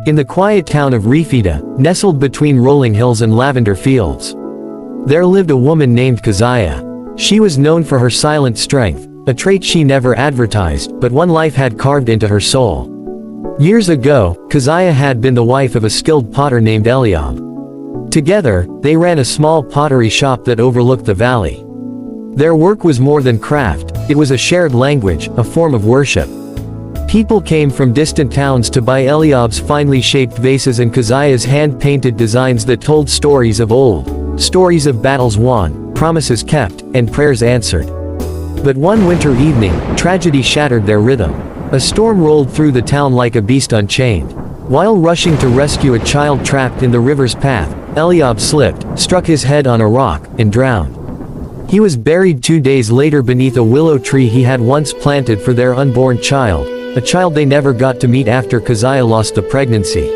in the quiet town of Refida, nestled between rolling hills and lavender fields. There lived a woman named Keziah. She was known for her silent strength, a trait she never advertised, but one life had carved into her soul. Years ago, Keziah had been the wife of a skilled potter named Eliab. Together, they ran a small pottery shop that overlooked the valley. Their work was more than craft, it was a shared language, a form of worship. People came from distant towns to buy Eliab's finely shaped vases and Keziah's hand-painted designs that told stories of old, stories of battles won, promises kept, and prayers answered. But one winter evening, tragedy shattered their rhythm. A storm rolled through the town like a beast unchained. While rushing to rescue a child trapped in the river's path, Eliab slipped, struck his head on a rock, and drowned. He was buried 2 days later beneath a willow tree he had once planted for their unborn child, a child they never got to meet after Keziah lost the pregnancy.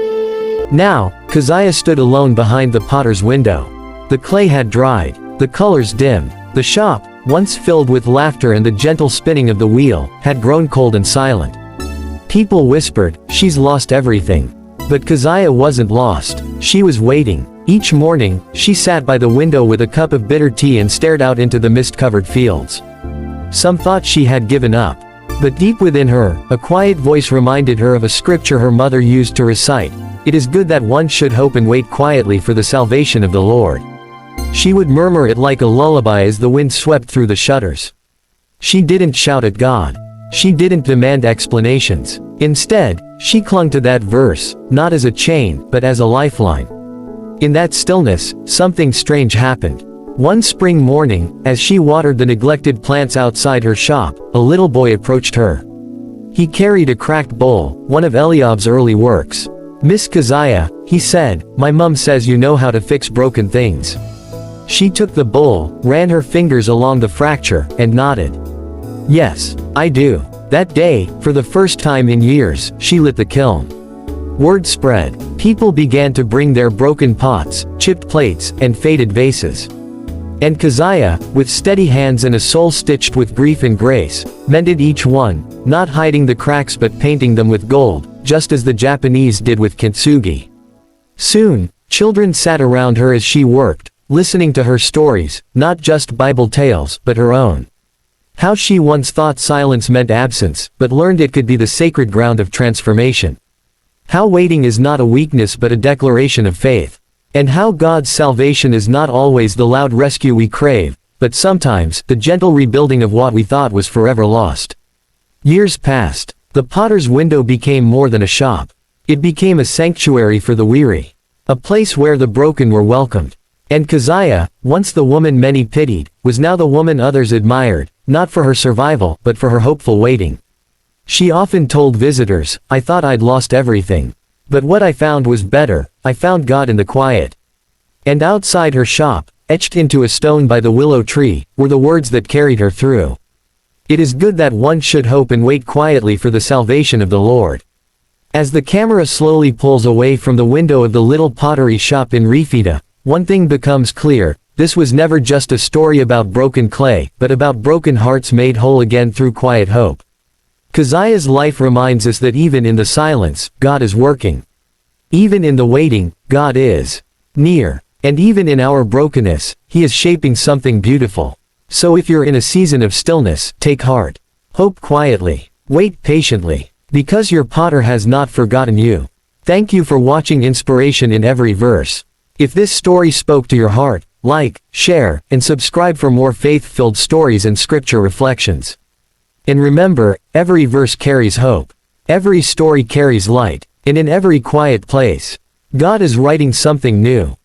Now, Keziah stood alone behind the potter's window. The clay had dried, the colors dimmed. The shop, once filled with laughter and the gentle spinning of the wheel, had grown cold and silent. People whispered, "She's lost everything." But Keziah wasn't lost. She was waiting. Each morning, she sat by the window with a cup of bitter tea and stared out into the mist-covered fields. Some thought she had given up. But deep within her, a quiet voice reminded her of a scripture her mother used to recite: "It is good that one should hope and wait quietly for the salvation of the Lord." She would murmur it like a lullaby as the wind swept through the shutters. She didn't shout at God. She didn't demand explanations. Instead, she clung to that verse, not as a chain, but as a lifeline. In that stillness, something strange happened. One spring morning, as she watered the neglected plants outside her shop, a little boy approached her. He carried a cracked bowl, one of Eliab's early works. "Miss Keziah," he said, "my mum says you know how to fix broken things." She took the bowl, ran her fingers along the fracture, and nodded. "Yes, I do." That day, for the first time in years, she lit the kiln. Word spread. People began to bring their broken pots, chipped plates, and faded vases. And Keziah, with steady hands and a soul stitched with grief and grace, mended each one, not hiding the cracks but painting them with gold, just as the Japanese did with kintsugi. Soon, children sat around her as she worked, listening to her stories, not just Bible tales, but her own. How she once thought silence meant absence, but learned it could be the sacred ground of transformation. How waiting is not a weakness but a declaration of faith. And how God's salvation is not always the loud rescue we crave, but sometimes the gentle rebuilding of what we thought was forever lost. Years passed. The potter's window became more than a shop. It became a sanctuary for the weary. A place where the broken were welcomed. And Keziah, once the woman many pitied, was now the woman others admired, not for her survival, but for her hopeful waiting. She often told visitors, "I thought I'd lost everything. But what I found was better, I found God in the quiet." And outside her shop, etched into a stone by the willow tree, were the words that carried her through. "It is good that one should hope and wait quietly for the salvation of the Lord." As the camera slowly pulls away from the window of the little pottery shop in Refida, one thing becomes clear: this was never just a story about broken clay, but about broken hearts made whole again through quiet hope. Keziah's life reminds us that even in the silence, God is working. Even in the waiting, God is near. And even in our brokenness, He is shaping something beautiful. So if you're in a season of stillness, take heart. Hope quietly. Wait patiently. Because your potter has not forgotten you. Thank you for watching Inspiration in Every Verse. If this story spoke to your heart, like, share, and subscribe for more faith-filled stories and scripture reflections. And remember, every verse carries hope. Every story carries light. And in every quiet place, God is writing something new.